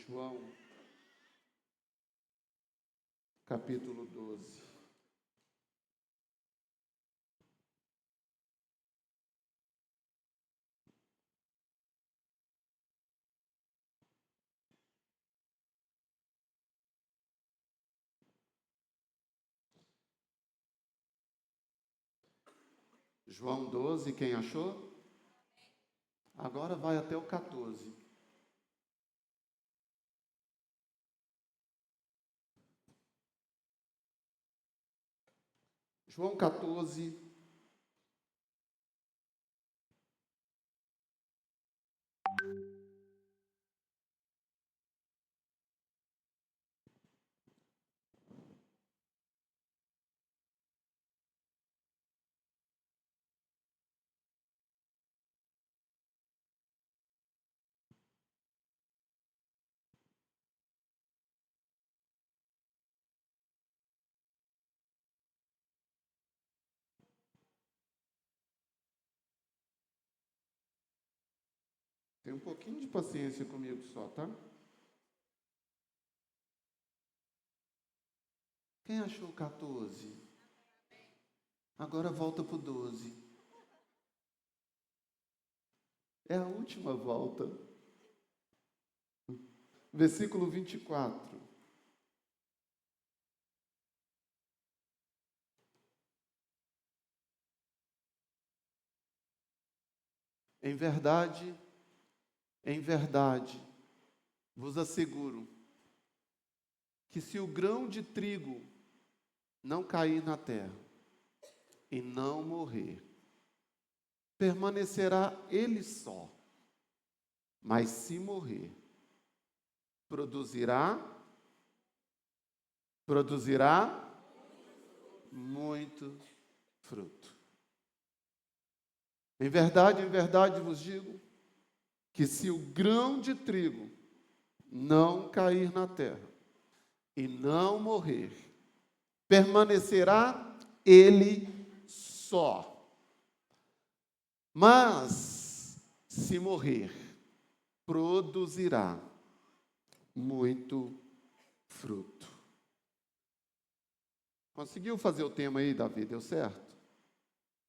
João, capítulo 12. João 12, quem achou? Agora vai até o 14. João 14, tem um pouquinho de paciência comigo só, tá? Quem achou o 14? Agora volta para o 12. É a última volta. Versículo 24. Em verdade, vos asseguro que se o grão de trigo não cair na terra e não morrer, permanecerá ele só. Mas se morrer, produzirá muito fruto. Em verdade vos digo que se o grão de trigo não cair na terra e não morrer, permanecerá ele só. Mas se morrer, produzirá muito fruto. Conseguiu fazer o tema aí, Davi? Deu certo?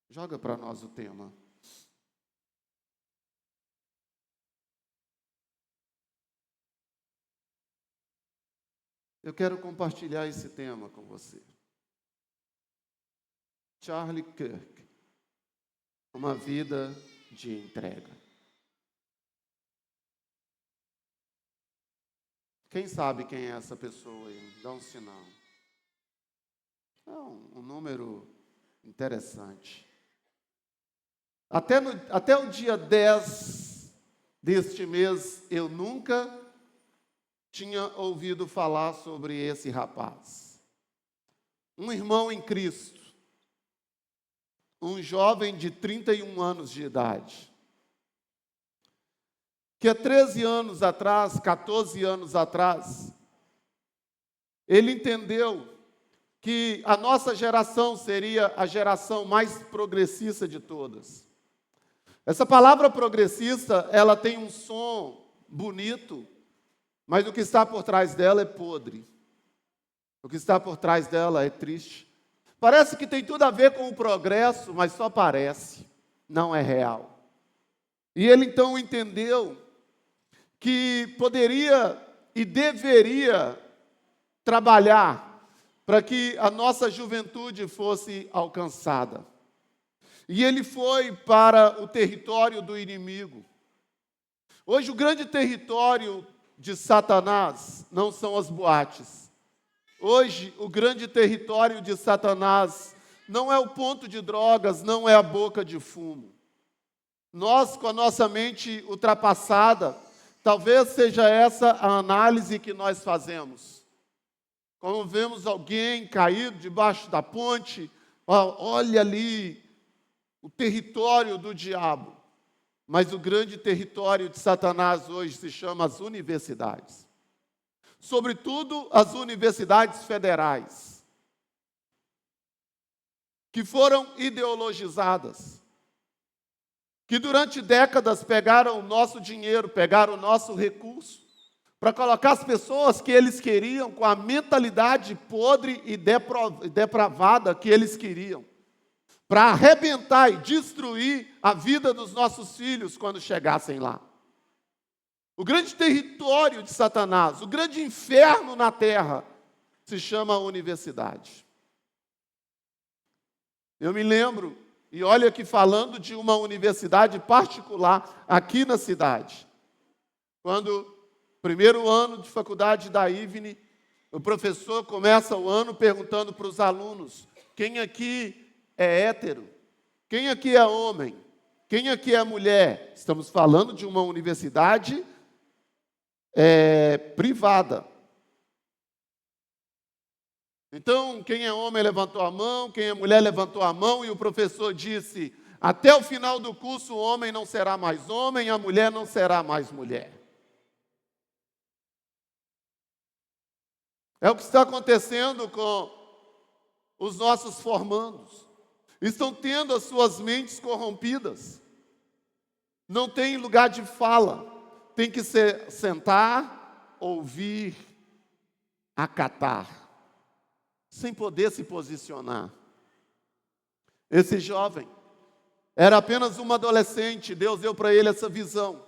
Joga para nós o tema. Eu quero compartilhar esse tema com você. Charlie Kirk, uma vida de entrega. Quem sabe quem é essa pessoa aí? Dá um sinal. É um número interessante. Até o dia 10 deste mês, eu nunca tinha ouvido falar sobre esse rapaz. Um irmão em Cristo, um jovem de 31 anos de idade, que há 13 anos atrás, 14 anos atrás, ele entendeu que a nossa geração seria a geração mais progressista de todas. Essa palavra progressista, ela tem um som bonito, mas o que está por trás dela é podre. O que está por trás dela é triste. Parece que tem tudo a ver com o progresso, mas só parece, não é real. E ele então entendeu que poderia e deveria trabalhar para que a nossa juventude fosse alcançada. E ele foi para o território do inimigo. Hoje o grande território de Satanás não são as boates. Hoje o grande território de Satanás não é o ponto de drogas, não é a boca de fumo. Nós, com a nossa mente ultrapassada, talvez seja essa a análise que nós fazemos. Quando vemos alguém caído debaixo da ponte, olha ali o território do diabo. Mas o grande território de Satanás hoje se chama as universidades. Sobretudo as universidades federais, que foram ideologizadas, que durante décadas pegaram o nosso dinheiro, pegaram o nosso recurso, para colocar as pessoas que eles queriam com a mentalidade podre e depravada que eles queriam, para arrebentar e destruir a vida dos nossos filhos quando chegassem lá. O grande território de Satanás, o grande inferno na terra, se chama universidade. Eu me lembro, e olha aqui falando de uma universidade particular aqui na cidade. Quando, primeiro ano de faculdade da Ivne, o professor começa o ano perguntando para os alunos: quem aqui é hétero? Quem aqui é homem? Quem aqui é mulher? Estamos falando de uma universidade privada. Então, quem é homem levantou a mão, quem é mulher levantou a mão, e o professor disse: até o final do curso o homem não será mais homem, a mulher não será mais mulher. É o que está acontecendo com os nossos formandos. Estão tendo as suas mentes corrompidas. Não tem lugar de fala. Tem que sentar, ouvir, acatar, sem poder se posicionar. Esse jovem era apenas um adolescente. Deus deu para ele essa visão,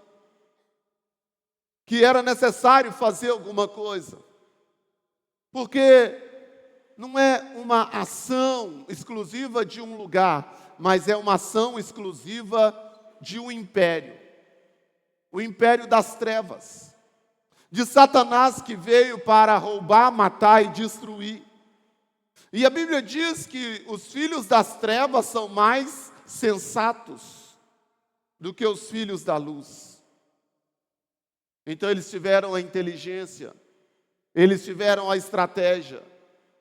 que era necessário fazer alguma coisa, porque não é uma ação exclusiva de um lugar, mas é uma ação exclusiva de um império. O império das trevas, de Satanás, que veio para roubar, matar e destruir. E a Bíblia diz que os filhos das trevas são mais sensatos do que os filhos da luz. Então eles tiveram a inteligência, eles tiveram a estratégia.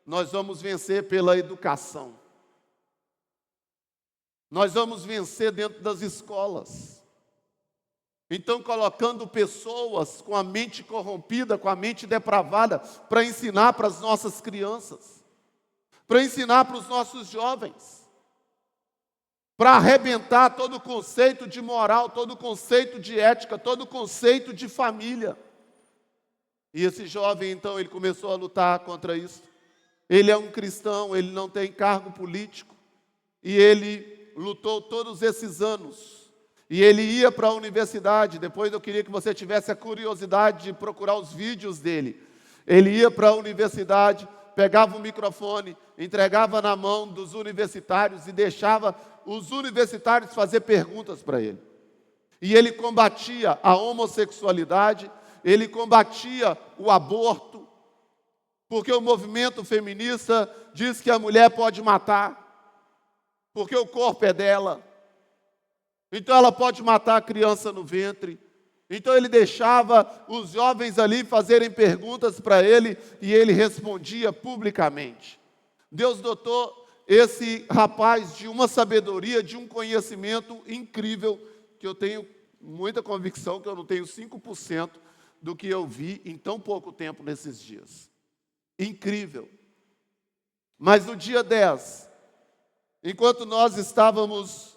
Nós vamos vencer pela educação. Nós vamos vencer dentro das escolas. Então, colocando pessoas com a mente corrompida, com a mente depravada, para ensinar para as nossas crianças, para ensinar para os nossos jovens, para arrebentar todo o conceito de moral, todo o conceito de ética, todo o conceito de família. E esse jovem, então, ele começou a lutar contra isso. Ele é um cristão, ele não tem cargo político, e ele lutou todos esses anos. E ele ia para a universidade. Depois eu queria que você tivesse a curiosidade de procurar os vídeos dele. Ele ia para a universidade, pegava o microfone, entregava na mão dos universitários e deixava os universitários fazer perguntas para ele. E ele combatia a homossexualidade, ele combatia o aborto, porque o movimento feminista diz que a mulher pode matar, porque o corpo é dela. Então ela pode matar a criança no ventre. Então ele deixava os jovens ali fazerem perguntas para ele e ele respondia publicamente. Deus dotou esse rapaz de uma sabedoria, de um conhecimento incrível, que eu tenho muita convicção que eu não tenho 5% do que eu vi em tão pouco tempo nesses dias. Incrível. Mas no dia 10, enquanto nós estávamos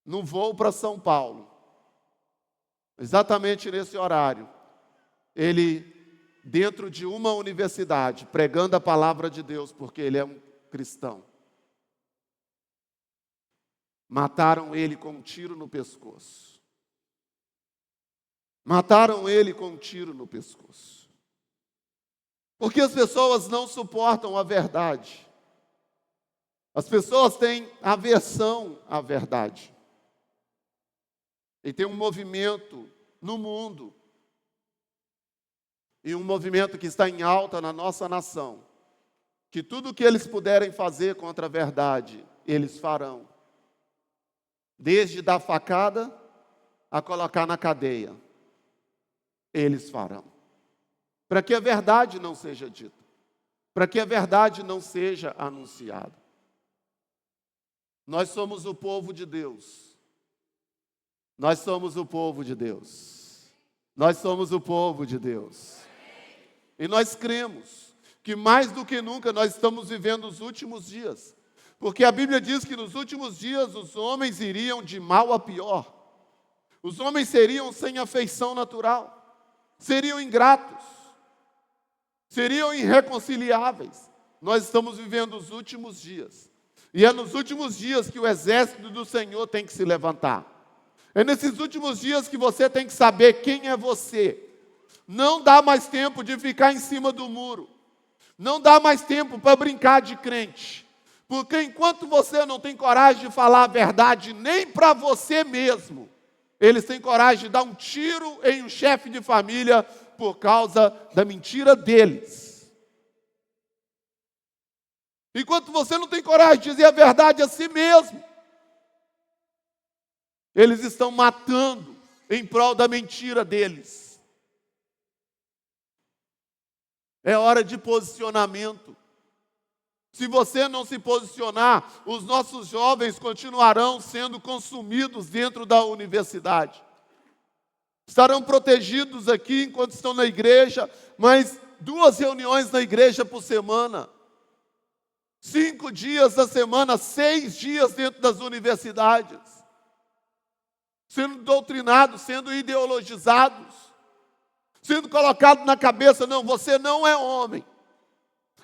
no voo para São Paulo, exatamente nesse horário, ele, dentro de uma universidade, pregando a palavra de Deus, porque ele é um cristão, mataram ele com um tiro no pescoço. Mataram ele com um tiro no pescoço. Porque as pessoas não suportam a verdade. As pessoas têm aversão à verdade. E tem um movimento no mundo, e um movimento que está em alta na nossa nação, que tudo o que eles puderem fazer contra a verdade, eles farão. Desde dar facada a colocar na cadeia, eles farão. Para que a verdade não seja dita, para que a verdade não seja anunciada. Nós somos o povo de Deus. Nós somos o povo de Deus. Nós somos o povo de Deus. E nós cremos que mais do que nunca nós estamos vivendo os últimos dias. Porque a Bíblia diz que nos últimos dias os homens iriam de mal a pior. Os homens seriam sem afeição natural, seriam ingratos, seriam irreconciliáveis. Nós estamos vivendo os últimos dias. E é nos últimos dias que o exército do Senhor tem que se levantar. É nesses últimos dias que você tem que saber quem é você. Não dá mais tempo de ficar em cima do muro. Não dá mais tempo para brincar de crente. Porque enquanto você não tem coragem de falar a verdade nem para você mesmo, eles têm coragem de dar um tiro em um chefe de família por causa da mentira deles. Enquanto você não tem coragem de dizer a verdade a si mesmo, eles estão matando em prol da mentira deles. É hora de posicionamento. Se você não se posicionar, os nossos jovens continuarão sendo consumidos dentro da universidade. Estarão protegidos aqui enquanto estão na igreja, mas 2 reuniões na igreja por semana. 5 dias da semana, 6 dias dentro das universidades. Sendo doutrinados, sendo ideologizados. Sendo colocado na cabeça, não, você não é homem.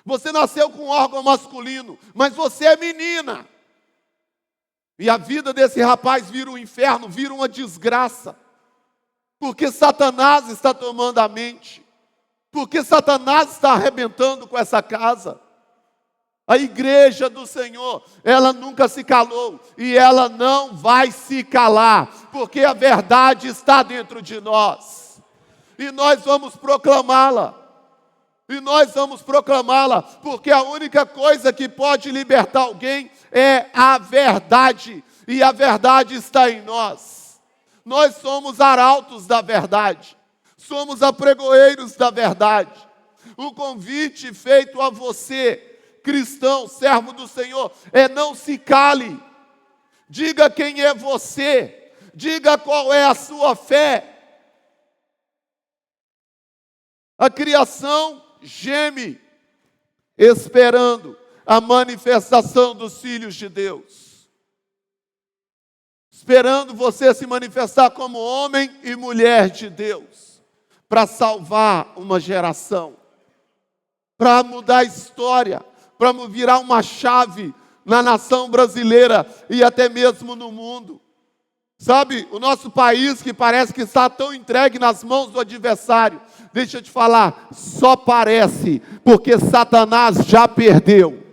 Você nasceu com um órgão masculino, mas você é menina. E a vida desse rapaz vira um inferno, vira uma desgraça. Porque Satanás está tomando a mente. Porque Satanás está arrebentando com essa casa. A igreja do Senhor, ela nunca se calou. E ela não vai se calar. Porque a verdade está dentro de nós. E nós vamos proclamá-la. E nós vamos proclamá-la, porque a única coisa que pode libertar alguém é a verdade, e a verdade está em nós. Nós somos arautos da verdade, somos apregoeiros da verdade. O convite feito a você, cristão, servo do Senhor, é não se cale. Diga quem é você, diga qual é a sua fé. A criação geme, esperando a manifestação dos filhos de Deus. Esperando você se manifestar como homem e mulher de Deus, para salvar uma geração, para mudar a história, para virar uma chave na nação brasileira e até mesmo no mundo. Sabe, o nosso país que parece que está tão entregue nas mãos do adversário, deixa eu te falar, só parece, porque Satanás já perdeu.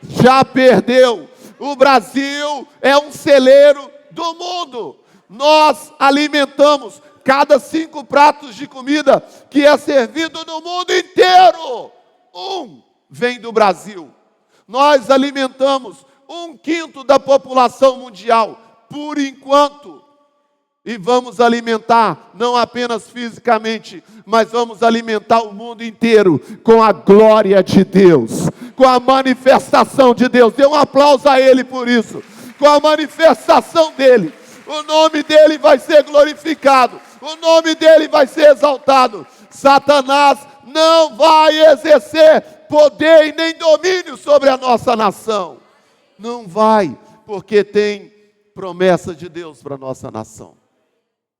Já perdeu. O Brasil é um celeiro do mundo. Nós alimentamos cada 5 pratos de comida que é servido no mundo inteiro. 1 vem do Brasil. Nós alimentamos 1/5 da população mundial. Por enquanto, e vamos alimentar, não apenas fisicamente, mas vamos alimentar o mundo inteiro com a glória de Deus, com a manifestação de Deus. Dê um aplauso a Ele por isso. Com a manifestação dEle, o nome dEle vai ser glorificado, o nome dEle vai ser exaltado. Satanás não vai exercer poder e nem domínio sobre a nossa nação. Não vai, porque tem promessa de Deus para a nossa nação.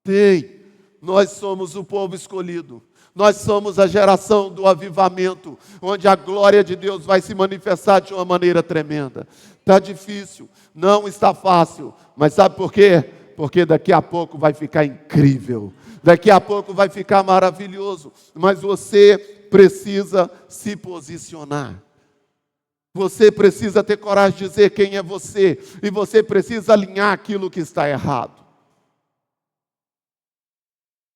Tem. Nós somos o povo escolhido. Nós somos a geração do avivamento, onde a glória de Deus vai se manifestar de uma maneira tremenda. Está difícil, não está fácil, mas sabe por quê? Porque daqui a pouco vai ficar incrível. Daqui a pouco vai ficar maravilhoso. Mas você precisa se posicionar. Você precisa ter coragem de dizer quem é você. E você precisa alinhar aquilo que está errado.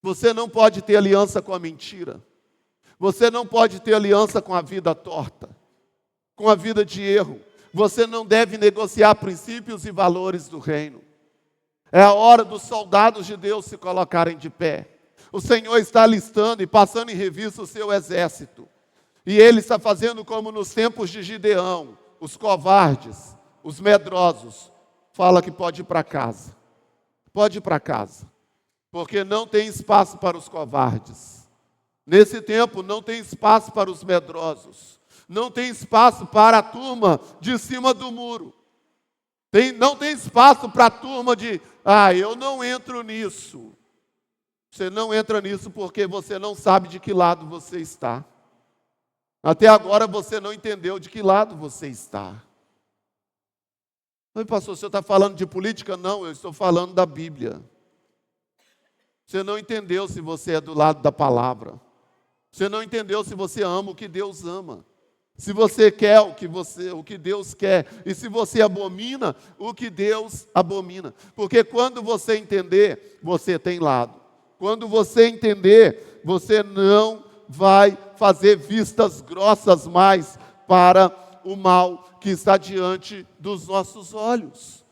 Você não pode ter aliança com a mentira. Você não pode ter aliança com a vida torta. Com a vida de erro. Você não deve negociar princípios e valores do reino. É a hora dos soldados de Deus se colocarem de pé. O Senhor está listando e passando em revista o seu exército. E Ele está fazendo como nos tempos de Gideão. Os covardes, os medrosos, fala que pode ir para casa. Pode ir para casa. Porque não tem espaço para os covardes. Nesse tempo não tem espaço para os medrosos. Não tem espaço para a turma de cima do muro. Não tem espaço para a turma de, eu não entro nisso. Você não entra nisso porque você não sabe de que lado você está. Até agora você não entendeu de que lado você está. Oi, pastor, o senhor está falando de política? Não, eu estou falando da Bíblia. Você não entendeu se você é do lado da palavra. Você não entendeu se você ama o que Deus ama. Se você quer o que Deus quer. E se você abomina o que Deus abomina. Porque quando você entender, você tem lado. Quando você entender, você não vai fazer vistas grossas mais para o mal que está diante dos nossos olhos.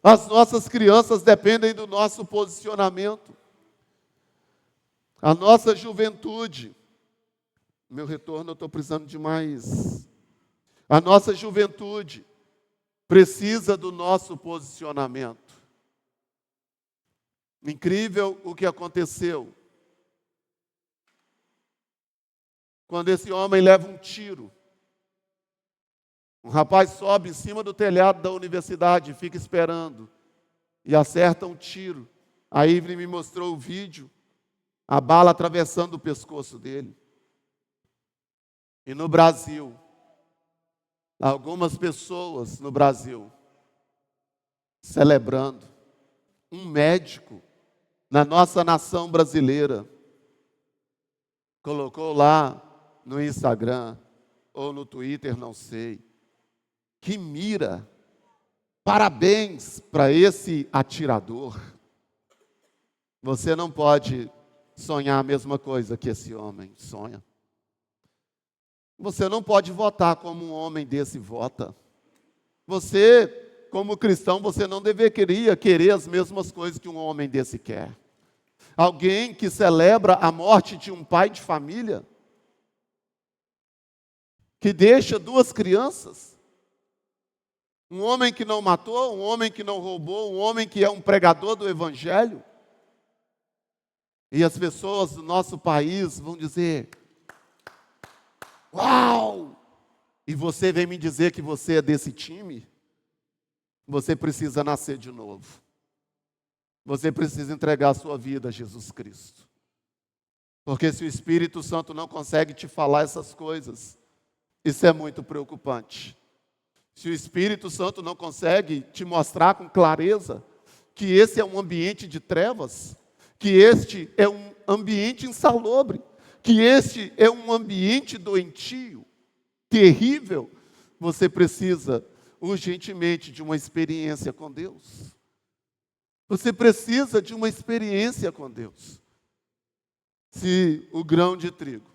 As nossas crianças dependem do nosso posicionamento. A nossa juventude, meu retorno eu estou precisando de mais. A nossa juventude precisa do nosso posicionamento. Incrível o que aconteceu. Quando esse homem leva um tiro, um rapaz sobe em cima do telhado da universidade, fica esperando, e acerta um tiro. A Ivne me mostrou o vídeo, a bala atravessando o pescoço dele. E no Brasil, algumas pessoas no Brasil, celebrando, um médico na nossa nação brasileira, colocou lá no Instagram, ou no Twitter, não sei, que mira, parabéns para esse atirador. Você não pode sonhar a mesma coisa que esse homem sonha. Você não pode votar como um homem desse vota. Você, como cristão, você não deveria querer as mesmas coisas que um homem desse quer. Alguém que celebra a morte de um pai de família, que deixa 2 crianças, um homem que não matou, um homem que não roubou, um homem que é um pregador do Evangelho. E as pessoas do nosso país vão dizer, uau! E você vem me dizer que você é desse time? Você precisa nascer de novo. Você precisa entregar a sua vida a Jesus Cristo. Porque se o Espírito Santo não consegue te falar essas coisas, isso é muito preocupante. Se o Espírito Santo não consegue te mostrar com clareza que esse é um ambiente de trevas, que este é um ambiente insalubre, que este é um ambiente doentio, terrível, você precisa urgentemente de uma experiência com Deus. Você precisa de uma experiência com Deus. Se o grão de trigo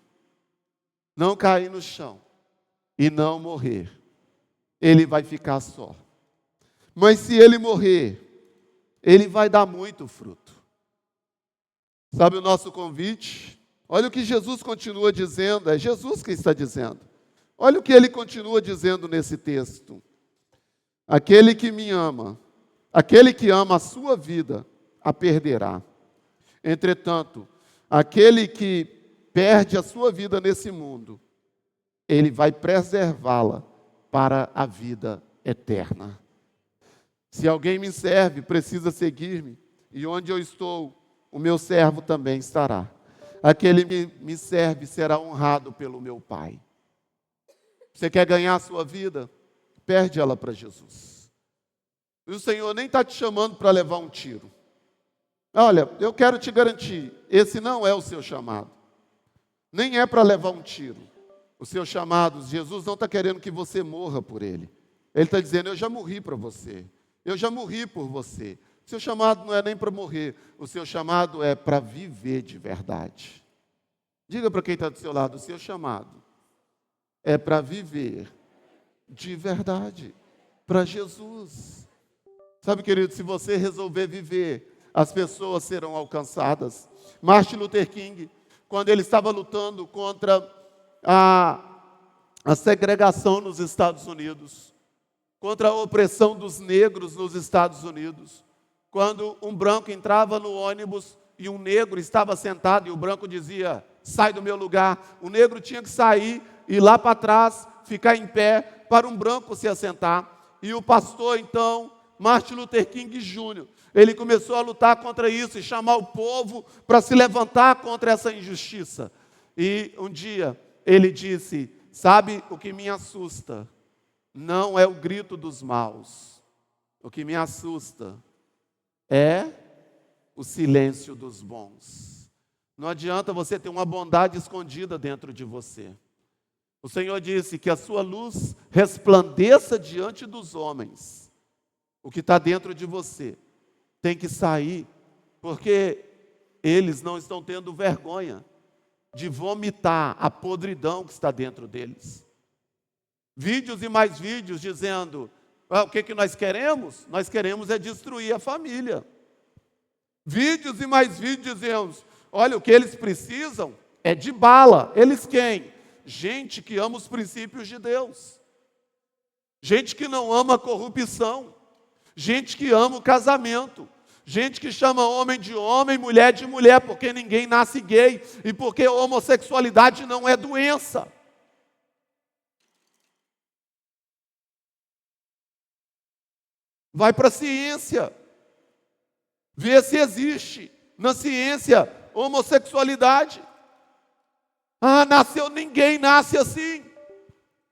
não cair no chão e não morrer, ele vai ficar só. Mas se ele morrer, ele vai dar muito fruto. Sabe o nosso convite? Olha o que Jesus continua dizendo, é Jesus que está dizendo. Olha o que ele continua dizendo nesse texto. Aquele que me ama, aquele que ama a sua vida, a perderá. Entretanto, aquele que perde a sua vida nesse mundo, ele vai preservá-la para a vida eterna. Se alguém me serve, precisa seguir-me, e onde eu estou, o meu servo também estará. Aquele que me serve será honrado pelo meu Pai. Você quer ganhar a sua vida? Perde ela para Jesus. E o Senhor nem está te chamando para levar um tiro. Olha, eu quero te garantir, esse não é o seu chamado. Nem é para levar um tiro. O seu chamado, Jesus não está querendo que você morra por Ele. Ele está dizendo, eu já morri para você. Eu já morri por você. O seu chamado não é nem para morrer. O seu chamado é para viver de verdade. Diga para quem está do seu lado, o seu chamado é para viver de verdade. Para Jesus. Sabe, querido, se você resolver viver, as pessoas serão alcançadas. Martin Luther King, quando ele estava lutando contra a segregação nos Estados Unidos, contra a opressão dos negros nos Estados Unidos, quando um branco entrava no ônibus e um negro estava sentado e o branco dizia, sai do meu lugar, o negro tinha que sair, ir lá para trás, ficar em pé, para um branco se assentar, e o pastor então Martin Luther King Jr., ele começou a lutar contra isso e chamar o povo para se levantar contra essa injustiça. E um dia ele disse: sabe o que me assusta? Não é o grito dos maus. O que me assusta é o silêncio dos bons. Não adianta você ter uma bondade escondida dentro de você. O Senhor disse que a sua luz resplandeça diante dos homens. O que está dentro de você tem que sair, porque eles não estão tendo vergonha de vomitar a podridão que está dentro deles. Vídeos e mais vídeos dizendo: o que nós queremos? Nós queremos é destruir a família. Vídeos e mais vídeos dizendo: olha, o que eles precisam é de bala. Eles quem? Gente que ama os princípios de Deus. Gente que não ama a corrupção. Gente que ama o casamento. Gente que chama homem de homem, mulher de mulher, porque ninguém nasce gay e porque a homossexualidade não é doença. Vai para a ciência. Vê se existe na ciência homossexualidade. Ninguém nasce assim.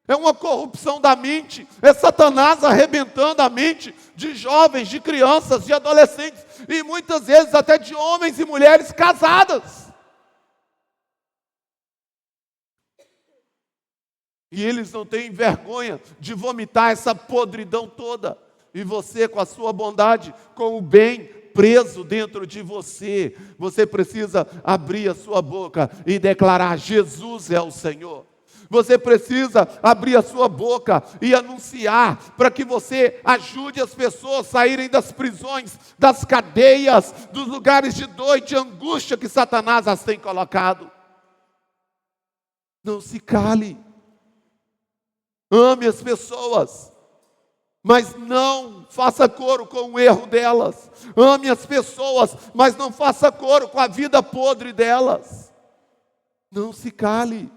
É uma corrupção da mente, é Satanás arrebentando a mente de jovens, de crianças, de adolescentes, e muitas vezes até de homens e mulheres casadas. E eles não têm vergonha de vomitar essa podridão toda. E você, com a sua bondade, com o bem preso dentro de você, você precisa abrir a sua boca e declarar: Jesus é o Senhor. Você precisa abrir a sua boca e anunciar, para que você ajude as pessoas a saírem das prisões, das cadeias, dos lugares de dor e de angústia que Satanás as tem colocado. Não se cale. Ame as pessoas, mas não faça coro com o erro delas. Ame as pessoas, mas não faça coro com a vida podre delas. Não se cale.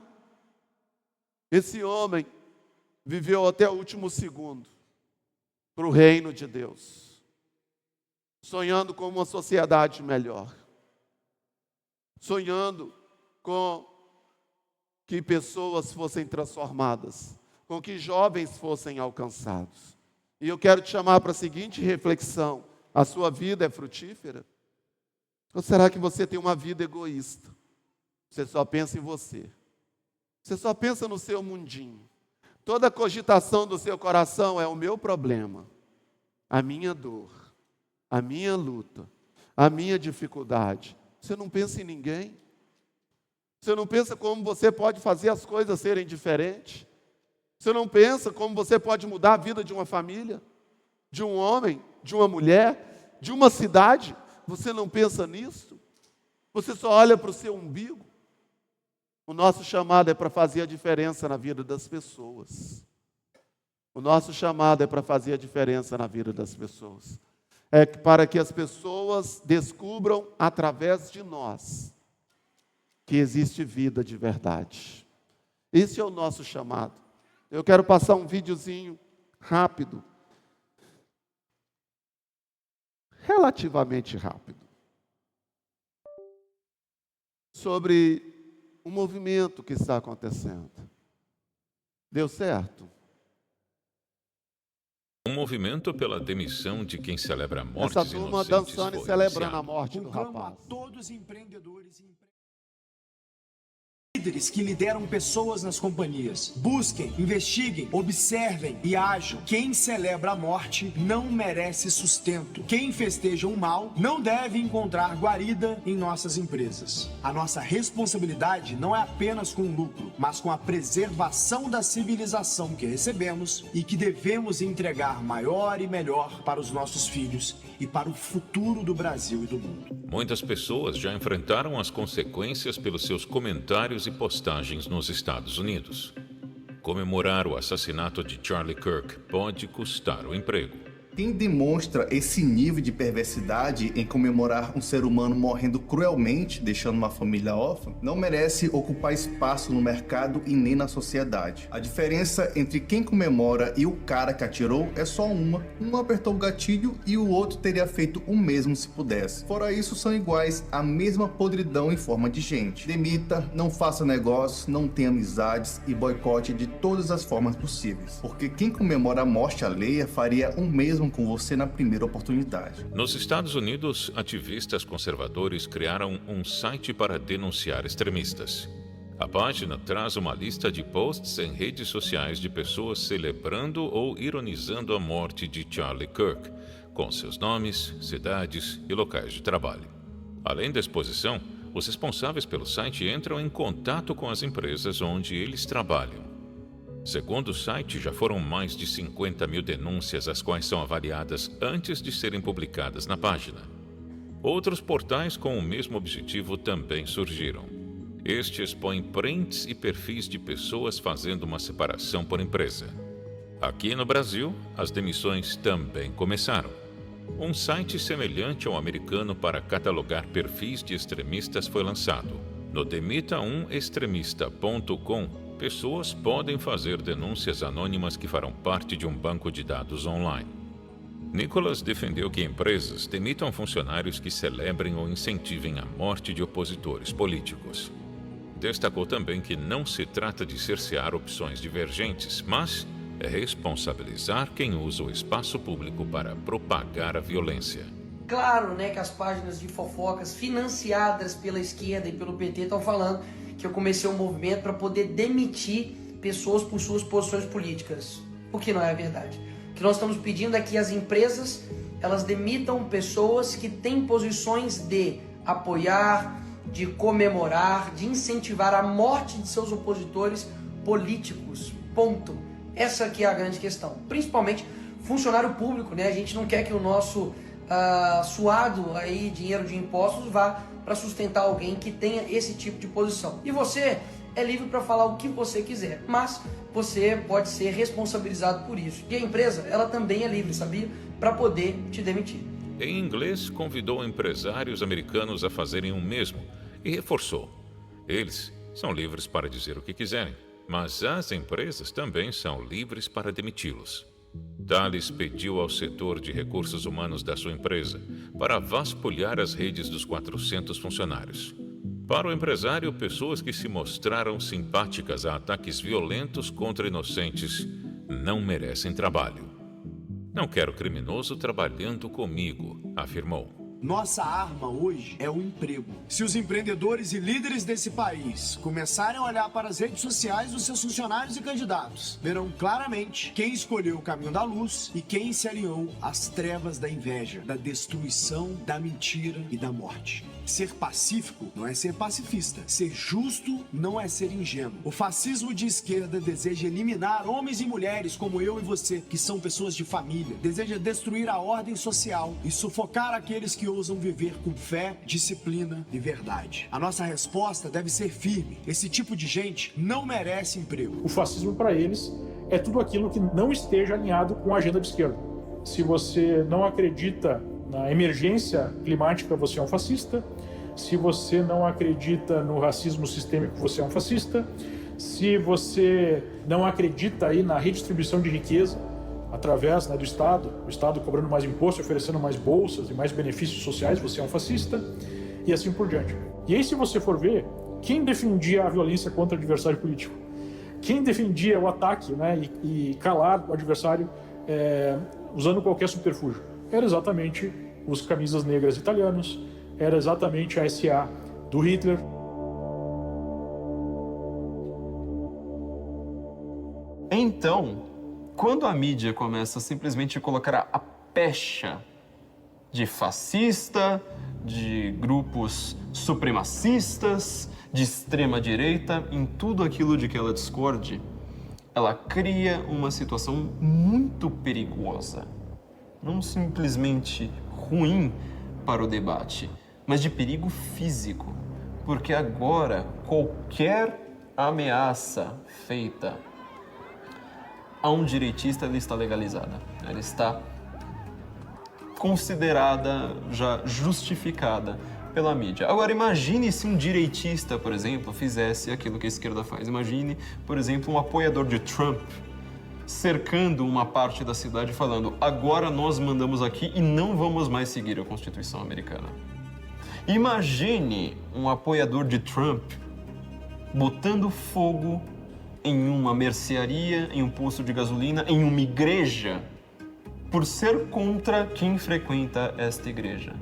Esse homem viveu até o último segundo para o reino de Deus, sonhando com uma sociedade melhor, sonhando com que pessoas fossem transformadas, com que jovens fossem alcançados. E eu quero te chamar para a seguinte reflexão: a sua vida é frutífera? Ou será que você tem uma vida egoísta? Você só pensa em você. Você só pensa no seu mundinho. Toda cogitação do seu coração é o meu problema, a minha dor, a minha luta, a minha dificuldade. Você não pensa em ninguém. Você não pensa como você pode fazer as coisas serem diferentes. Você não pensa como você pode mudar a vida de uma família, de um homem, de uma mulher, de uma cidade. Você não pensa nisso. Você só olha para o seu umbigo. O nosso chamado é para fazer a diferença na vida das pessoas. O nosso chamado é para fazer a diferença na vida das pessoas. É para que as pessoas descubram através de nós que existe vida de verdade. Esse é o nosso chamado. Eu quero passar um videozinho rápido. Relativamente rápido. Sobre um movimento que está acontecendo. Deu certo? Um movimento pela demissão de quem celebra mortes essa turma inocentes dançando e foi celebrando iniciado. a morte do rapaz. A todos empreendedores e líderes que lideram pessoas nas companhias. Busquem, investiguem, observem e ajam. Quem celebra a morte não merece sustento. Quem festeja o mal não deve encontrar guarida em nossas empresas. A nossa responsabilidade não é apenas com o lucro, mas com a preservação da civilização que recebemos e que devemos entregar maior e melhor para os nossos filhos e para o futuro do Brasil e do mundo. Muitas pessoas já enfrentaram as consequências pelos seus comentários e postagens nos Estados Unidos. Comemorar o assassinato de Charlie Kirk pode custar o emprego. Quem demonstra esse nível de perversidade em comemorar um ser humano morrendo cruelmente, deixando uma família órfã, não merece ocupar espaço no mercado e nem na sociedade. A diferença entre quem comemora e o cara que atirou é só uma. Um apertou o gatilho e o outro teria feito o mesmo se pudesse. Fora isso, são iguais, a mesma podridão em forma de gente. Demita, não faça negócios, não tenha amizades e boicote de todas as formas possíveis. Porque quem comemora a morte alheia faria o mesmo com você na primeira oportunidade. Nos Estados Unidos, ativistas conservadores criaram um site para denunciar extremistas. A página traz uma lista de posts em redes sociais de pessoas celebrando ou ironizando a morte de Charlie Kirk, com seus nomes, cidades e locais de trabalho. Além da exposição, os responsáveis pelo site entram em contato com as empresas onde eles trabalham. Segundo o site, já foram mais de 50 mil denúncias, as quais são avaliadas antes de serem publicadas na página. Outros portais com o mesmo objetivo também surgiram. Este expõe prints e perfis de pessoas fazendo uma separação por empresa. Aqui no Brasil, as demissões também começaram. Um site semelhante ao americano para catalogar perfis de extremistas foi lançado. No demita1extremista.com, pessoas podem fazer denúncias anônimas que farão parte de um banco de dados online. Nicholas defendeu que empresas demitam funcionários que celebrem ou incentivem a morte de opositores políticos. Destacou também que não se trata de cercear opções divergentes, mas é responsabilizar quem usa o espaço público para propagar a violência. Claro, né, que as páginas de fofocas financiadas pela esquerda e pelo PT estão falando que eu comecei um movimento para poder demitir pessoas por suas posições políticas. O que não é verdade. O que nós estamos pedindo é que as empresas elas demitam pessoas que têm posições de apoiar, de comemorar, de incentivar a morte de seus opositores políticos. Ponto. Essa aqui é a grande questão. Principalmente funcionário público, né? A gente não quer que o nosso suado aí, dinheiro de impostos vá para sustentar alguém que tenha esse tipo de posição. E você é livre para falar o que você quiser, mas você pode ser responsabilizado por isso. E a empresa, ela também é livre, sabia? Para poder te demitir. Em inglês, convidou empresários americanos a fazerem o mesmo e reforçou: eles são livres para dizer o que quiserem, mas as empresas também são livres para demiti-los. Thales pediu ao setor de recursos humanos da sua empresa para vasculhar as redes dos 400 funcionários. Para o empresário, pessoas que se mostraram simpáticas a ataques violentos contra inocentes não merecem trabalho. Não quero criminoso trabalhando comigo, afirmou. Nossa arma hoje é o emprego. Se os empreendedores e líderes desse país começarem a olhar para as redes sociais dos seus funcionários e candidatos, verão claramente quem escolheu o caminho da luz e quem se alinhou às trevas da inveja, da destruição, da mentira e da morte. Ser pacífico não é ser pacifista. Ser justo não é ser ingênuo. O fascismo de esquerda deseja eliminar homens e mulheres como eu e você, que são pessoas de família. Deseja destruir a ordem social e sufocar aqueles que ousam viver com fé, disciplina e verdade. A nossa resposta deve ser firme. Esse tipo de gente não merece emprego. O fascismo, para eles, é tudo aquilo que não esteja alinhado com a agenda de esquerda. Se você não acredita na emergência climática, você é um fascista. Se você não acredita no racismo sistêmico, você é um fascista. Se você não acredita aí na redistribuição de riqueza através do Estado, o Estado cobrando mais imposto, oferecendo mais bolsas e mais benefícios sociais, você é um fascista, e assim por diante. E aí, se você for ver, quem defendia a violência contra o adversário político? Quem defendia o ataque, né, e calar o adversário usando qualquer subterfúgio? Era exatamente os camisas negras italianos, era exatamente a SA do Hitler. Então, quando a mídia começa a simplesmente colocar a pecha de fascista, de grupos supremacistas, de extrema-direita, em tudo aquilo de que ela discorde, ela cria uma situação muito perigosa. Não simplesmente ruim para o debate, mas de perigo físico. Porque agora, qualquer ameaça feita a um direitista, ela está legalizada. Ela está considerada já justificada pela mídia. Agora, imagine se um direitista, por exemplo, fizesse aquilo que a esquerda faz. Imagine, por exemplo, um apoiador de Trump cercando uma parte da cidade falando: agora nós mandamos aqui e não vamos mais seguir a Constituição americana. Imagine um apoiador de Trump botando fogo em uma mercearia, em um posto de gasolina, em uma igreja, por ser contra quem frequenta esta igreja.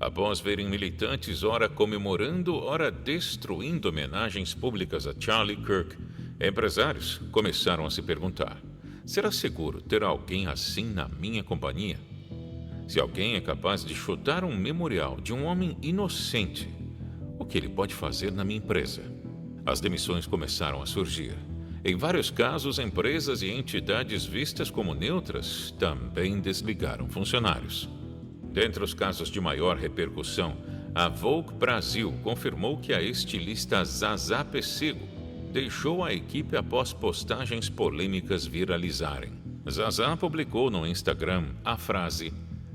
Após verem militantes ora comemorando, ora destruindo homenagens públicas a Charlie Kirk, empresários começaram a se perguntar: será seguro ter alguém assim na minha companhia? Se alguém é capaz de chutar um memorial de um homem inocente, o que ele pode fazer na minha empresa? As demissões começaram a surgir. Em vários casos, empresas e entidades vistas como neutras também desligaram funcionários. Dentre os casos de maior repercussão, a Vogue Brasil confirmou que a estilista Zazá Pessego deixou a equipe após postagens polêmicas viralizarem. Zazá publicou no Instagram a frase: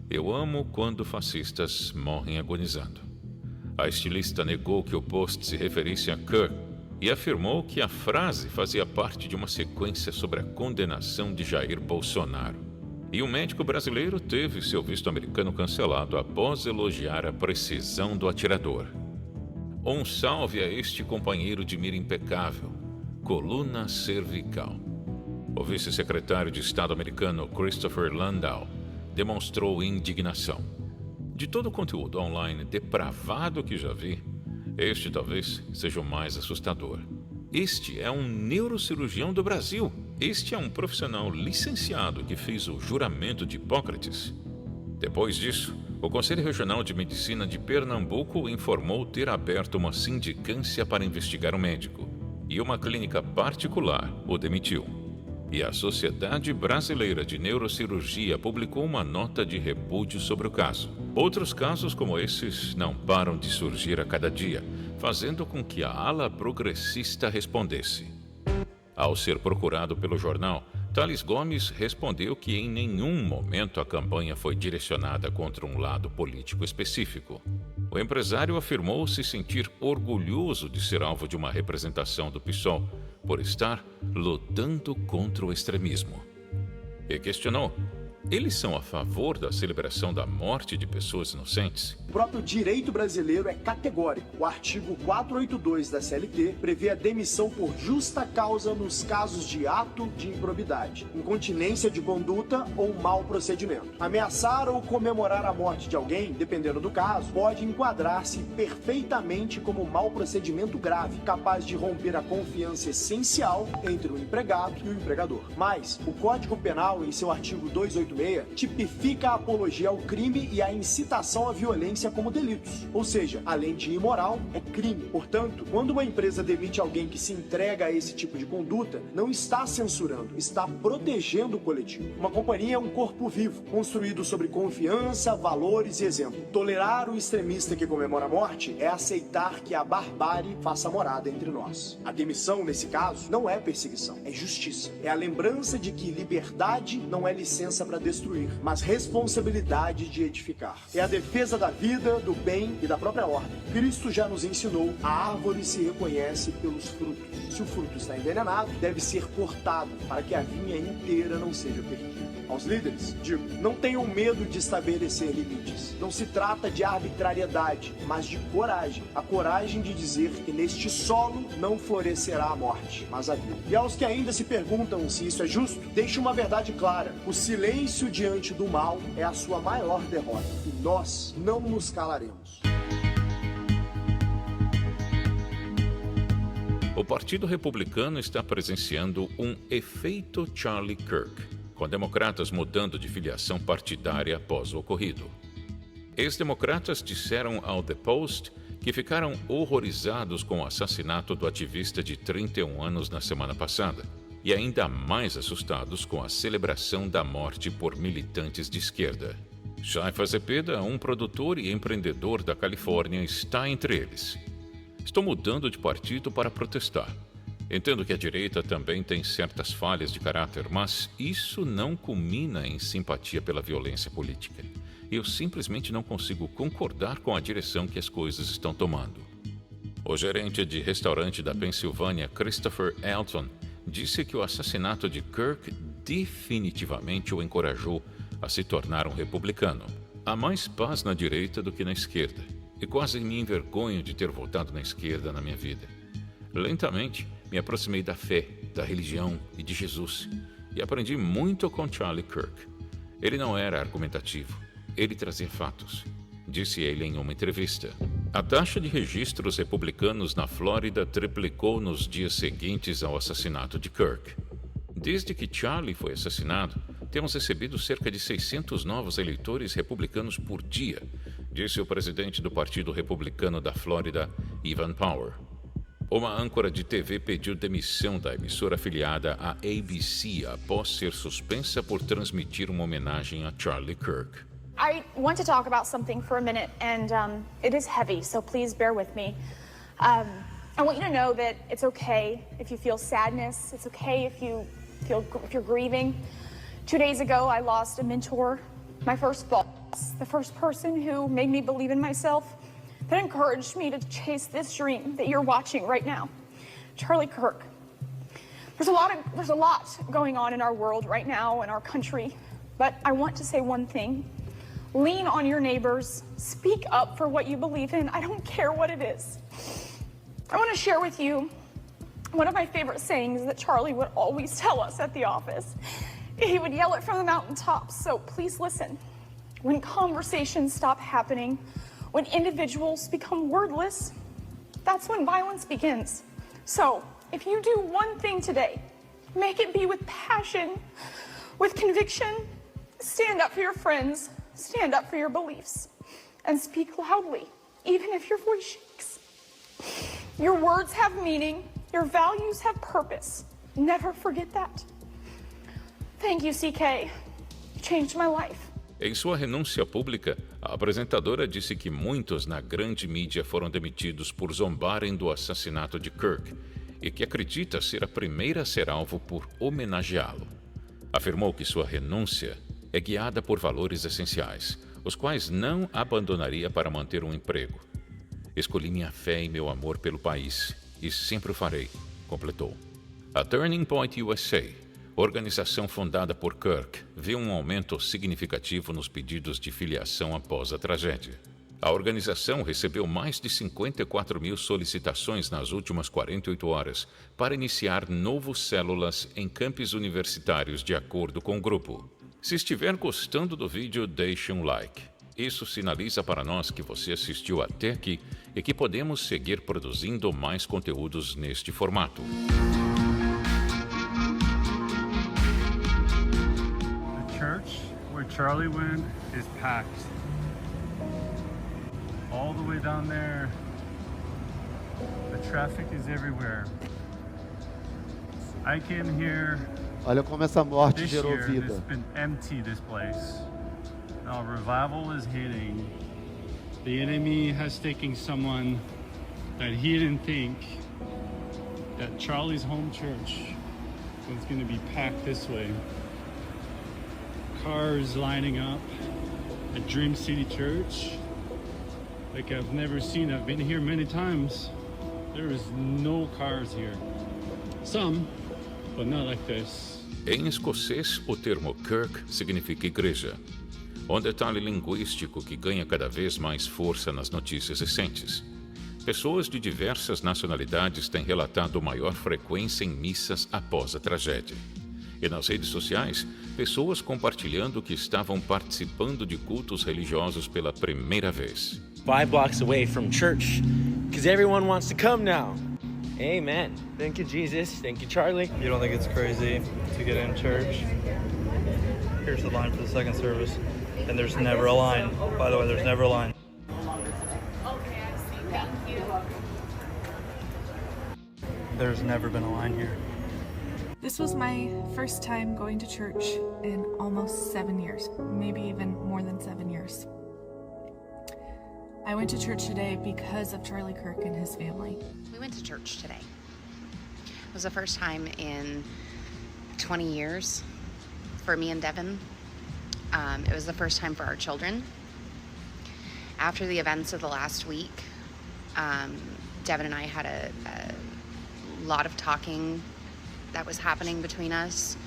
"Eu amo quando fascistas morrem agonizando". A estilista negou que o post se referisse a Kirk e afirmou que a frase fazia parte de uma sequência sobre a condenação de Jair Bolsonaro. E um médico brasileiro teve seu visto americano cancelado após elogiar a precisão do atirador. Um salve a este companheiro de mira impecável, coluna cervical. O vice-secretário de Estado americano Christopher Landau demonstrou indignação. De todo o conteúdo online depravado que já vi, este talvez seja o mais assustador. Este é um neurocirurgião do Brasil. Este é um profissional licenciado que fez o juramento de Hipócrates. Depois disso, o Conselho Regional de Medicina de Pernambuco informou ter aberto uma sindicância para investigar o médico, e uma clínica particular o demitiu. E a Sociedade Brasileira de Neurocirurgia publicou uma nota de repúdio sobre o caso. Outros casos como esses não param de surgir a cada dia, fazendo com que a ala progressista respondesse. Ao ser procurado pelo jornal, Tales Gomes respondeu que em nenhum momento a campanha foi direcionada contra um lado político específico. O empresário afirmou se sentir orgulhoso de ser alvo de uma representação do PSOL por estar lutando contra o extremismo. E questionou: eles são a favor da celebração da morte de pessoas inocentes? O próprio direito brasileiro é categórico. O artigo 482 da CLT prevê a demissão por justa causa nos casos de ato de improbidade, incontinência de conduta ou mau procedimento. Ameaçar ou comemorar a morte de alguém, dependendo do caso, pode enquadrar-se perfeitamente como mau procedimento grave, capaz de romper a confiança essencial entre o empregado e o empregador. Mas o Código Penal, em seu artigo 286, tipifica a apologia ao crime e a incitação à violência como delitos. Ou seja, além de imoral, é crime. Portanto, quando uma empresa demite alguém que se entrega a esse tipo de conduta, não está censurando, está protegendo o coletivo. Uma companhia é um corpo vivo, construído sobre confiança, valores e exemplo. Tolerar o extremista que comemora a morte é aceitar que a barbárie faça morada entre nós. A demissão, nesse caso, não é perseguição, é justiça. É a lembrança de que liberdade não é licença para destruir, mas responsabilidade de edificar. É a defesa da vida, do bem e da própria ordem. Cristo já nos ensinou: a árvore se reconhece pelos frutos. Se o fruto está envenenado, deve ser cortado para que a vinha inteira não seja perdida. Aos líderes, digo, não tenham medo de estabelecer limites. Não se trata de arbitrariedade, mas de coragem. A coragem de dizer que neste solo não florescerá a morte, mas a vida. E aos que ainda se perguntam se isso é justo, deixe uma verdade clara: o silêncio diante do mal é a sua maior derrota, e nós não nos calaremos. O Partido Republicano está presenciando um efeito Charlie Kirk, com democratas mudando de filiação partidária após o ocorrido. Ex-democratas disseram ao The Post que ficaram horrorizados com o assassinato do ativista de 31 anos na semana passada, e ainda mais assustados com a celebração da morte por militantes de esquerda. Shaifa Zepeda, um produtor e empreendedor da Califórnia, está entre eles. Estou mudando de partido para protestar. Entendo que a direita também tem certas falhas de caráter, mas isso não culmina em simpatia pela violência política. e eu simplesmente não consigo concordar com a direção que as coisas estão tomando. O gerente de restaurante da Pensilvânia, Christopher Elton, disse que o assassinato de Kirk definitivamente o encorajou a se tornar um republicano. Há mais paz na direita do que na esquerda, e quase me envergonho de ter voltado na esquerda na minha vida. Lentamente, me aproximei da fé, da religião e de Jesus, e aprendi muito com Charlie Kirk. Ele não era argumentativo, ele trazia fatos, disse ele em uma entrevista. A taxa de registros republicanos na Flórida triplicou nos dias seguintes ao assassinato de Kirk. Desde que Charlie foi assassinado, temos recebido cerca de 600 novos eleitores republicanos por dia, disse o presidente do Partido Republicano da Flórida, Evan Power. Uma âncora de TV pediu demissão da emissora afiliada à ABC após ser suspensa por transmitir uma homenagem a Charlie Kirk. I want to talk about something for a minute, and it is heavy, so please bear with me. I want you to know that it's okay if you feel sadness. It's okay if you're grieving. 2 days ago, I lost a mentor, my first boss, the first person who made me believe in myself, that encouraged me to chase this dream that you're watching right now, Charlie Kirk. There's a lot going on in our world right now, in our country, but I want to say one thing. Lean on your neighbors. Speak up for what you believe in. I don't care what it is. I want to share with you one of my favorite sayings that Charlie would always tell us at the office. He would yell it from the mountaintops, so please listen. When conversations stop happening, when individuals become wordless, that's when violence begins. So, if you do one thing today, make it be with passion, with conviction. Stand up for your friends. Stand up for your beliefs and speak loudly, even if your voice shakes. Your words have meaning, your values have purpose. Never forget that. Thank you, CK. You changed my life. Em sua renúncia pública, a apresentadora disse que muitos na grande mídia foram demitidos por zombarem do assassinato de Kirk e que acredita ser a primeira a ser alvo por homenageá-lo. Afirmou que sua renúncia é guiada por valores essenciais, os quais não abandonaria para manter um emprego. Escolhi minha fé e meu amor pelo país, e sempre o farei, completou. A Turning Point USA, organização fundada por Kirk, viu um aumento significativo nos pedidos de filiação após a tragédia. A organização recebeu mais de 54 mil solicitações nas últimas 48 horas para iniciar novas células em campos universitários de acordo com o grupo. Se estiver gostando do vídeo, deixe um like. Isso sinaliza para nós que você assistiu até aqui e que podemos seguir produzindo mais conteúdos neste formato. The church where Charlie went is packed. All the way down there. The traffic is everywhere. I came here. Olha como essa morte This gerou year, vida. it's been empty, this place. Now revival is hitting. The enemy has taken someone that he didn't think that Charlie's home church was going to be packed this way. Cars lining up at Dream City Church like I've never seen. I've been here many times. There is no cars here. Some, but not like this. Em escocês, o termo Kirk significa igreja, um detalhe linguístico que ganha cada vez mais força nas notícias recentes. Pessoas de diversas nacionalidades têm relatado maior frequência em missas após a tragédia. E nas redes sociais, pessoas compartilhando que estavam participando de cultos religiosos pela primeira vez. 5 blocks away from church, because everyone wants to come now. Amen. Thank you, Jesus. Thank you, Charlie. You don't think it's crazy to get in church? Here's the line for the second service. And there's never a line. By the way, there's never a line. Okay, I see. Thank you. There's never been a line here. This was my first time going to church in almost 7 years, maybe even more than 7 years. I went to church today because of Charlie Kirk and his family. We went to church today. It was the first time in 20 years for me and Devin It was the first time for our children. After the events of the last week, Devin and I had a lot of talking that was happening between us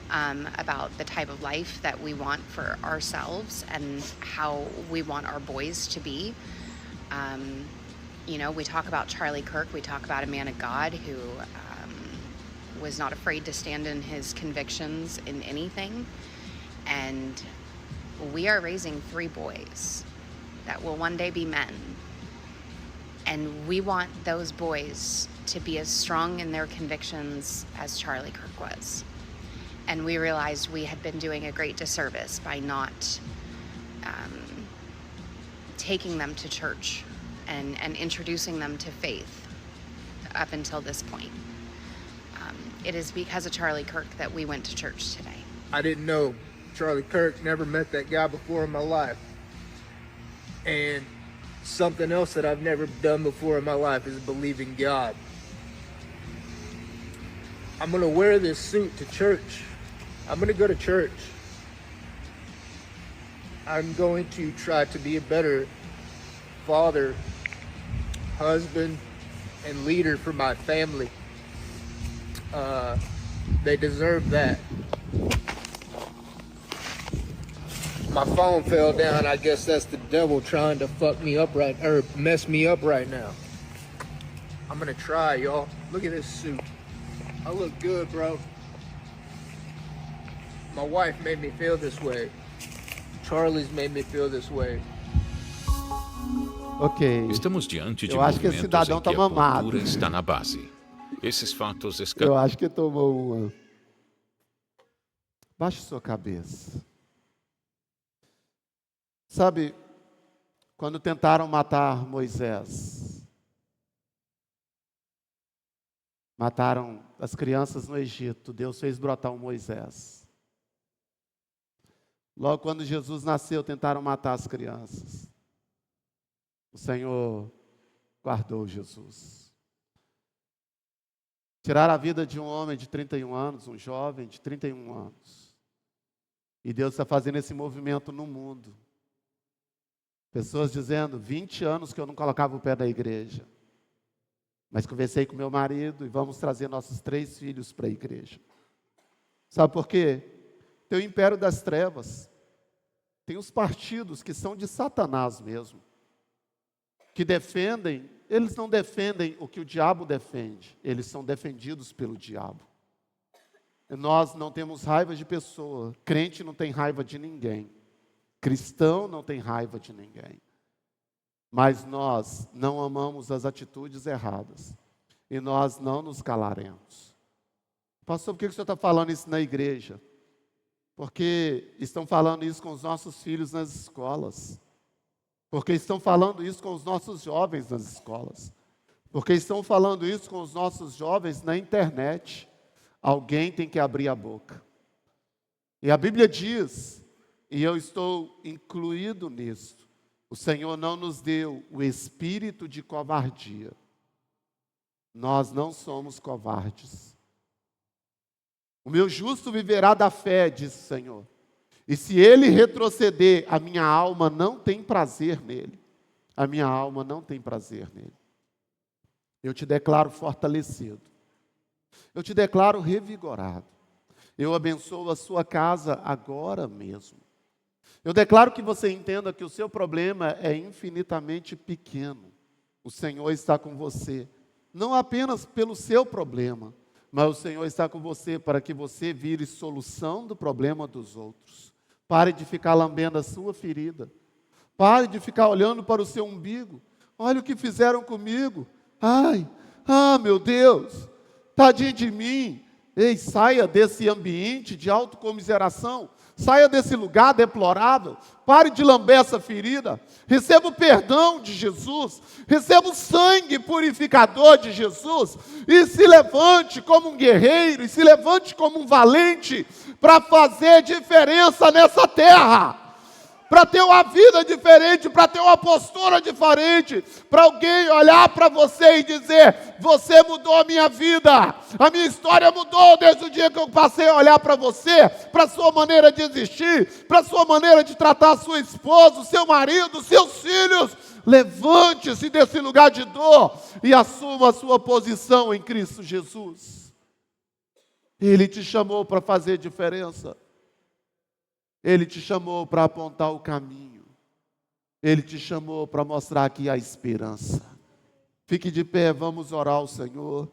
about the type of life that we want for ourselves and how we want our boys to be. You know, we talk about Charlie Kirk, we talk about a man of God who was not afraid to stand in his convictions in anything. And we are raising 3 boys that will one day be men. And we want those boys to be as strong in their convictions as Charlie Kirk was. And we realized we had been doing a great disservice by not taking them to church and introducing them to faith up until this point. It is because of Charlie Kirk that we went to church today. I didn't know Charlie Kirk, never met that guy before in my life. And something else that I've never done before in my life is believe in God. I'm gonna wear this suit to church. I'm gonna go to church. I'm going to try to be a better father, husband, and leader for my family. They deserve that. My phone fell down. I guess that's the devil trying to mess me up right now. I'm gonna try, y'all. Look at this suit. I look good, bro. My wife made me feel this way. Charlie's made me feel this way. Ok. Estamos diante de Eu acho que esse movimentos cidadão em que tá a mamado. cultura está na base. Esses fatos Eu acho que tomou uma. Baixe sua cabeça. Sabe, quando tentaram matar Moisés, mataram as crianças no Egito, Deus fez brotar um Moisés. Logo quando Jesus nasceu, tentaram matar as crianças. O Senhor guardou Jesus. Tiraram a vida de um homem de 31 anos, um jovem de 31 anos. E Deus está fazendo esse movimento no mundo. Pessoas dizendo, 20 anos que eu não colocava o pé na igreja. Mas conversei com meu marido e vamos trazer nossos 3 filhos para a igreja. Sabe por quê? Tem o império das trevas. Tem os partidos que são de Satanás mesmo. Que defendem, eles não defendem o que o diabo defende. Eles são defendidos pelo diabo. E nós não temos raiva de pessoa. Crente não tem raiva de ninguém. Cristão não tem raiva de ninguém. Mas nós não amamos as atitudes erradas. E nós não nos calaremos. Pastor, por que o senhor está falando isso na igreja? Porque estão falando isso com os nossos filhos nas escolas. Porque estão falando isso com os nossos jovens nas escolas. Porque estão falando isso com os nossos jovens na internet. Alguém tem que abrir a boca. E a Bíblia diz, e eu estou incluído nisso, o Senhor não nos deu o espírito de covardia. Nós não somos covardes. O meu justo viverá da fé, diz o Senhor. E se ele retroceder, a minha alma não tem prazer nele. A minha alma não tem prazer nele. Eu te declaro fortalecido. Eu te declaro revigorado. Eu abençoo a sua casa agora mesmo. Eu declaro que você entenda que o seu problema é infinitamente pequeno. O Senhor está com você. Não apenas pelo seu problema, mas o Senhor está com você para que você vire solução do problema dos outros. Pare de ficar lambendo a sua ferida. Pare de ficar olhando para o seu umbigo. Olha o que fizeram comigo. Meu Deus, tadinho de mim. Ei, saia desse ambiente de autocomiseração. Saia desse lugar deplorável. Pare de lamber essa ferida. Receba o perdão de Jesus. Receba o sangue purificador de Jesus. E se levante como um guerreiro. E se levante como um valente para fazer diferença nessa terra. para ter uma vida diferente, para ter uma postura diferente, para alguém olhar para você e dizer: você mudou a minha vida, a minha história mudou desde o dia que eu passei a olhar para você, para a sua maneira de existir, para a sua maneira de tratar a sua esposa, o seu marido, os seus filhos. Levante-se desse lugar de dor e assuma a sua posição em Cristo Jesus. Ele te chamou para fazer diferença. Ele te chamou para apontar o caminho. Ele te chamou para mostrar que há esperança. Fique de pé, vamos orar ao Senhor.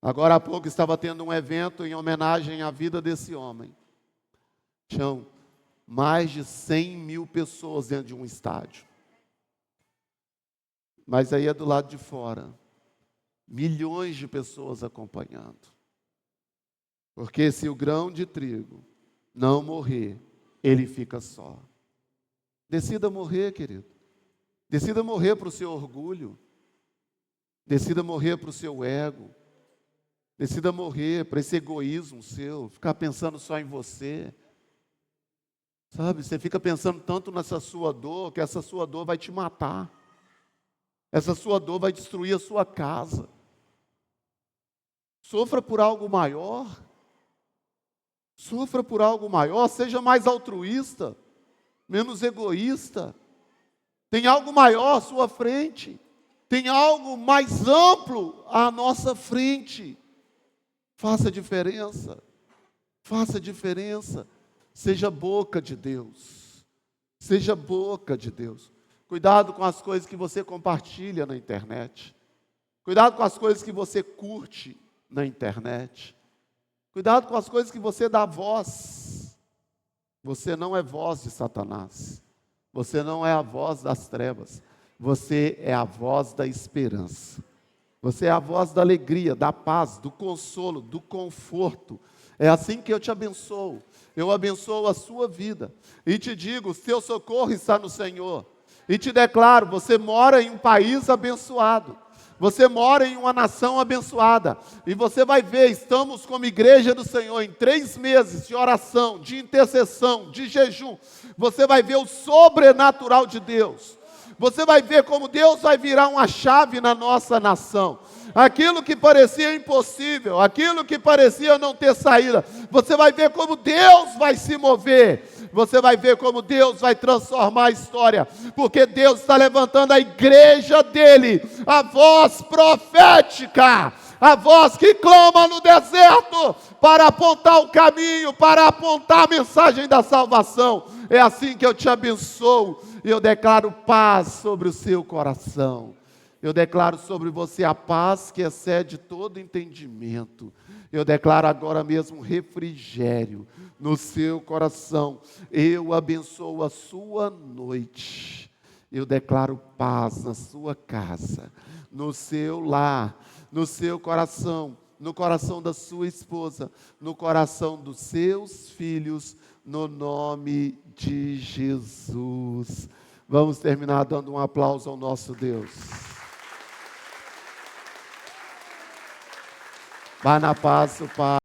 Agora há pouco estava tendo um evento em homenagem à vida desse homem. Tinham mais de 100 mil pessoas dentro de um estádio. Mas aí é do lado de fora, milhões de pessoas acompanhando. Porque se o grão de trigo não morrer, ele fica só. Decida morrer, querido. Decida morrer para o seu orgulho. Decida morrer para o seu ego. Decida morrer para esse egoísmo seu, ficar pensando só em você. Sabe, você fica pensando tanto nessa sua dor, que essa sua dor vai te matar. Essa sua dor vai destruir a sua casa. Sofra por algo maior. Sofra por algo maior, seja mais altruísta, menos egoísta. Tem algo maior à sua frente. Tem algo mais amplo à nossa frente. Faça diferença. Faça diferença. Seja boca de Deus. Seja boca de Deus. Cuidado com as coisas que você compartilha na internet. Cuidado com as coisas que você curte na internet. Cuidado com as coisas que você dá voz. Você não é voz de Satanás. Você não é a voz das trevas. Você é a voz da esperança. Você é a voz da alegria, da paz, do consolo, do conforto. É assim que eu te abençoo. Eu abençoo a sua vida. E te digo, o seu socorro está no Senhor. E te declaro, você mora em um país abençoado. Você mora em uma nação abençoada. E você vai ver, estamos como igreja do Senhor em 3 meses de oração, de intercessão, de jejum. Você vai ver o sobrenatural de Deus. Você vai ver como Deus vai virar uma chave na nossa nação. Aquilo que parecia impossível, aquilo que parecia não ter saída, você vai ver como Deus vai se mover. Você vai ver como Deus vai transformar a história, porque Deus está levantando a igreja dele, a voz profética, a voz que clama no deserto, para apontar o caminho, para apontar a mensagem da salvação. É assim que eu te abençoo, e eu declaro paz sobre o seu coração. Eu declaro sobre você a paz que excede todo entendimento. Eu declaro agora mesmo refrigério no seu coração. Eu abençoo a sua noite. Eu declaro paz na sua casa, no seu lar, no seu coração, no coração da sua esposa, no coração dos seus filhos, no nome de Jesus. Vamos terminar dando um aplauso ao nosso Deus. Vá na paz, o Pai.